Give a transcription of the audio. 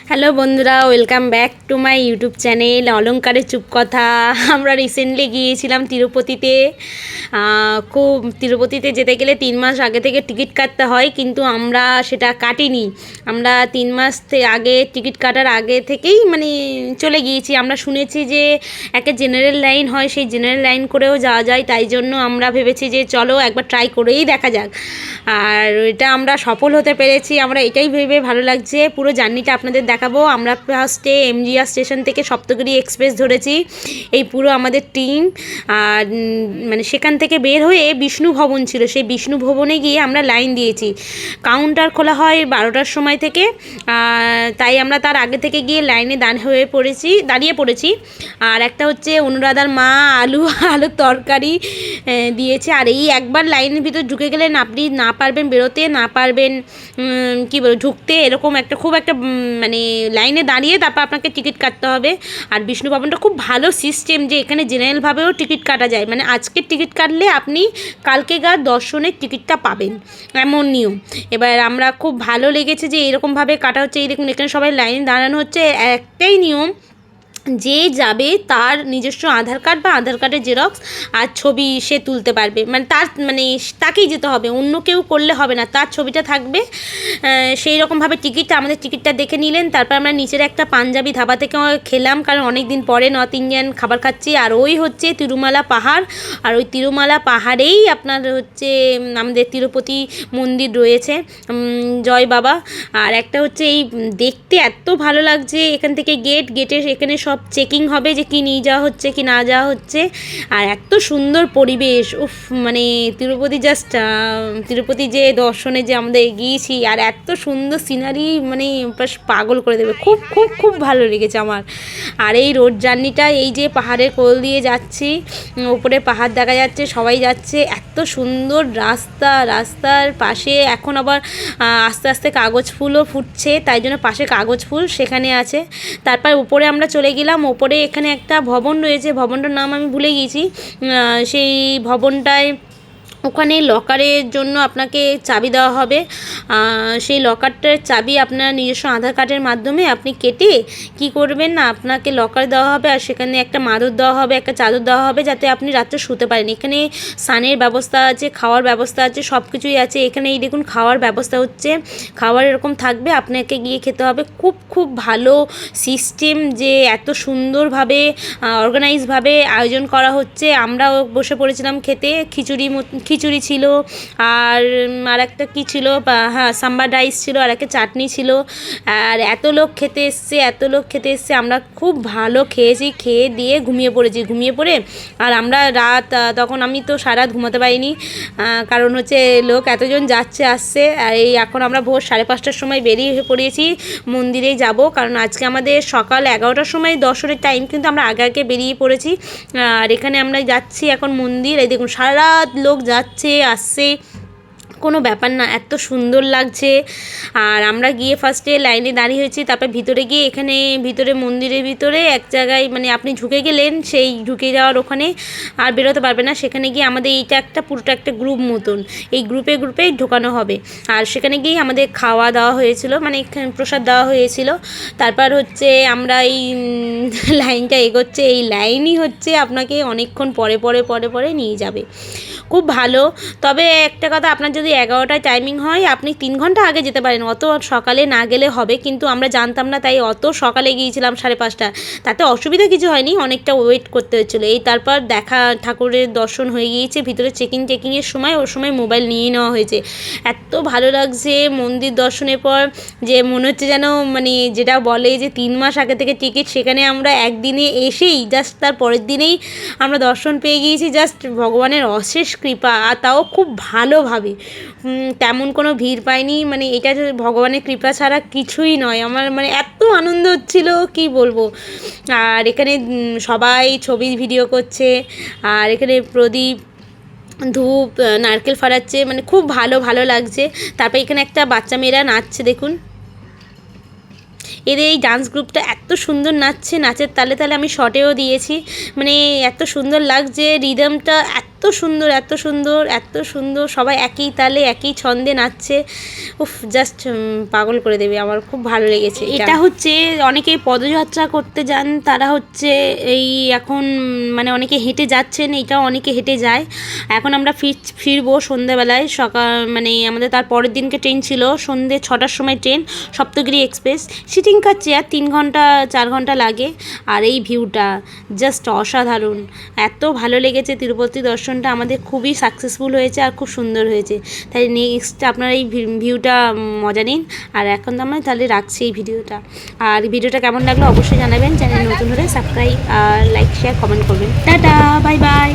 Hello বন্ধুরা, welcome back to my YouTube channel অলংকারের চুপকথা। আমরা রিসেন্টলি গিয়েছিলাম তিরুপতিতে। তিরুপতিতে যেতে গেলে 3 মাস আগে থেকে টিকিট কাটতে হয়, কিন্তু আমরা সেটা কাটিনি। আমরা 3 মাস আগে টিকিট কাটার আগে থেকেই চলে গিয়েছি। আমরা শুনেছি যে একটা জেনারেল লাইন হয়, সেই জেনারেল লাইন করেও যাওয়া যায়, তাই জন্য আমরা ভেবেছি যে চলো একবার ট্রাই করেই দেখা যাক। আর এটা আমরা সফল হতে পেরেছি, আমরা এটাই ভেবে ভালো লাগছে। পুরো জার্নিটা আপনাদের দেখাবো। আমরা ফার্স্টে এমজিআর স্টেশন থেকে সপ্তগিরি এক্সপ্রেস ধরেছি, এই পুরো আমাদের টিম। আর সেখান থেকে বের হয়ে বিষ্ণু ভবন ছিল, সেই বিষ্ণু ভবনে গিয়ে আমরা লাইন দিয়েছি। কাউন্টার খোলা হয় 12টার সময় থেকে, তাই আমরা তার আগে থেকে গিয়ে লাইনে দাঁড়িয়ে পড়েছি। আর একটা হচ্ছে অনুরাধার মা আলুর তরকারি দিয়েছে। আর এই একবার লাইনের ভিতর ঢুকে গেলেন আপনি না পারবেন বেরোতে, না পারবেন ঢুকতে, এরকম খুব একটা লাইনে দাঁড়িয়ে তারপর আপনাকে টিকিট কাটতে হবে। আর বিষ্ণু ভবনটা খুব ভালো সিস্টেম, যে এখানে জেনারেলভাবেও টিকিট কাটা যায়, আজকের টিকিট কাটলে আপনি কালকেকার দর্শনের টিকিটটা পাবেন, এমন নিয়ম। এবার আমরা খুব ভালো লেগেছে যে এরকমভাবে কাটা হচ্ছে। এই দেখুন, এখানে সবাই লাইনে দাঁড়ানো হচ্ছে। একটাই নিয়ম, যে যাবে তার নিজস্ব আধার কার্ড বা আধার কার্ডের জেরক্স আর ছবি সে তুলতে পারবে, তাকেই যেতে হবে, অন্য কেউ করলে হবে না, তার ছবিটা থাকবে। সেই রকমভাবে আমাদের টিকিটটা দেখে নিলেন। তারপর আমরা নিচের একটা পাঞ্জাবি ধাবা থেকে খেলাম, কারণ অনেক দিন পরে নর্থ ইন্ডিয়ান খাবার খাচ্ছি। আর ওই হচ্ছে তিরুমালা পাহাড়, আর ওই তিরুমালা পাহাড়েই আপনার হচ্ছে আমাদের তিরুপতি মন্দির রয়েছে, জয় বাবা। আর একটা হচ্ছে এই দেখতে এত ভালো লাগছে, এখান থেকে গেটে এখানে সব চেকিং হবে যে কি নিয়ে যাওয়া হচ্ছে কি না যাওয়া হচ্ছে। আর এত সুন্দর পরিবেশ, তিরুপতি যে দর্শনে যে আমাদের গিয়েছি, আর এত সুন্দর সিনারি, পাগল করে দেবে। খুব খুব খুব ভালো লেগেছে আমার। আর এই রোড জার্নিটা, এই যে পাহাড়ের কোল দিয়ে যাচ্ছি, উপরে পাহাড় দেখা যাচ্ছে, সবাই যাচ্ছে, এত সুন্দর রাস্তার পাশে এখন আবার আস্তে আস্তে কাগজ ফুলও ফুটছে, তাই জন্য পাশে কাগজ ফুল সেখানে আছে। তারপর উপরে আমরা চলে গেলাম। ওপরে এখানে একটা ভবন রয়েছে, ভবনটার নাম আমি ভুলে গিয়েছি। সেই ভবনটায় ওখানে লকারের জন্য আপনাকে চাবি দেওয়া হবে। সেই লকারটার চাবি আপনার নিজস্ব আধার কার্ডের মাধ্যমে আপনি কেটে কি করবেন না, আপনাকে লকার দেওয়া হবে। আর সেখানে একটা মাদুর দেওয়া হবে, একটা চাদর দেওয়া হবে, যাতে আপনি রাত্রে শুতে পারেন। এখানে স্নানের ব্যবস্থা আছে, খাওয়ার ব্যবস্থা আছে, সব কিছুই আছে। এখানে এই দেখুন খাওয়ার ব্যবস্থা হচ্ছে, খাওয়ার এরকম থাকবে, আপনাকে গিয়ে খেতে হবে। খুব খুব ভালো সিস্টেম, যে এত সুন্দরভাবে অর্গানাইজভাবে আয়োজন করা হচ্ছে। আমরাও বসে পড়েছিলাম খেতে। খিচুড়ি ছিল, আর একটা কী ছিল, হ্যাঁ সাম্বার রাইস ছিল, আর একটা চাটনি ছিল। আর এত লোক খেতে এসছে, আমরা খুব ভালো খেয়েছি। খেয়ে দিয়ে ঘুমিয়ে পড়ে। আর আমরা তখন আমি তো সারা রাত ঘুমাতে পারিনি, কারণ হচ্ছে লোক এতজন যাচ্ছে আসছে। আর এই এখন আমরা ভোর 5:30টার সময় বেরিয়ে পড়েছি, মন্দিরে যাব, কারণ আজকে আমাদের সকাল 11টার সময় দর্শনের টাইম, কিন্তু আমরা আগে বেরিয়ে পড়েছি। আর এখানে আমরা যাচ্ছি এখন মন্দির। এই দেখুন সারা রাত লোক যাচ্ছে আসছে, কোনো ব্যাপার না, এত সুন্দর লাগছে। আর আমরা গিয়ে ফার্স্টে লাইনে দাঁড়িয়ে হয়েছি, তারপর ভিতরে গিয়ে এখানে মন্দিরের ভিতরে এক জায়গায় আপনি ঢুকে গেলেন, সেই ঢুকে যাওয়ার ওখানে আর বেরোতে পারবে না। সেখানে গিয়ে আমাদের পুরোটা একটা গ্রুপ মতন, এই গ্রুপে ঢোকানো হবে। আর সেখানে গিয়ে আমাদের খাওয়া দাওয়া হয়েছিল, প্রসাদ দেওয়া হয়েছিল। তারপর হচ্ছে আমরা এই লাইনটা এগোচ্ছে, এই লাইনই হচ্ছে আপনাকে অনেকক্ষণ পরে নিয়ে যাবে। খুব ভালো। তবে একটা কথা, আপনার যদি 11টায় টাইমিং হয়, আপনি 3 ঘন্টা আগে যেতে পারেন, অত সকালে না গেলে হবে। কিন্তু আমরা জানতাম না, তাই অত সকালে গিয়েছিলাম 5:30। তাতে অসুবিধা কিছু হয়নি, অনেকটা ওয়েট করতে হচ্ছিলো। এই তারপর ঠাকুরের দর্শন হয়ে গিয়েছে। ভিতরে চেকিংয়ের সময় মোবাইল নিয়ে নেওয়া হয়েছে। এত ভালো লাগছে মন্দির দর্শনের পর, যে মনে হচ্ছে যেন যেটা বলে যে 3 মাস আগে থেকে টিকিট, সেখানে আমরা একদিনে এসেই জাস্ট তার পরের দিনেই আমরা দর্শন পেয়ে গিয়েছি। জাস্ট ভগবানের অশেষ কৃপা, আর তাও খুব ভালোভাবে, তেমন কোনো ভিড় পাইনি। এটা ভগবানের কৃপা ছাড়া কিছুই নয়। আমার এত আনন্দ হচ্ছিল কি বলবো। আর এখানে সবাই ছবি ভিডিও করছে, আর এখানে প্রদীপ ধূপ নারকেল ফাটাচ্ছে, খুব ভালো লাগছে। তারপর এখানে একটা বাচ্চা মেয়েরা নাচছে, দেখুন এদের এই ডান্স গ্রুপটা এত সুন্দর নাচছে, নাচের তালে আমি শর্টেও দিয়েছি। এত সুন্দর লাগছে, রিদমটা এত এত সুন্দর এত সুন্দর এত সুন্দর, সবাই একই তালে একই ছন্দে নাচছে। উফ, জাস্ট পাগল করে দেবে, আমার খুব ভালো লেগেছে। এটা হচ্ছে অনেকে পদযাত্রা করতে যান, তারা হচ্ছে এই এখন মানে অনেকে হেঁটে যাচ্ছেন, এটা অনেকে হেঁটে যায়। এখন আমরা ফিরবো সন্ধ্যাবেলায়, সকাল মানে আমাদের তার পরের দিনকে ট্রেন ছিল, সন্ধ্যে 6টার সময় ট্রেন, সপ্তগিরি এক্সপ্রেস। সিটিং কার চেয়ার 3 ঘন্টা 4 ঘন্টা লাগে। আর এই ভিউটা জাস্ট অসাধারণ, এত ভালো লেগেছে। তিরুপতি দর্শনটা আমাদের খুবই সাকসেসফুল হয়েছে আর খুব সুন্দর হয়েছে। তাই নেক্সট আপনারা এই ভিউটা মজা নিন। আর এখন তো আমরা তাহলে রাখছি এই ভিডিওটা। আর ভিডিওটা কেমন লাগলো অবশ্যই জানাবেন। চ্যানেল নতুন হলে সাবস্ক্রাইব আর লাইক শেয়ার কমেন্ট করবেন। Tata, bye bye.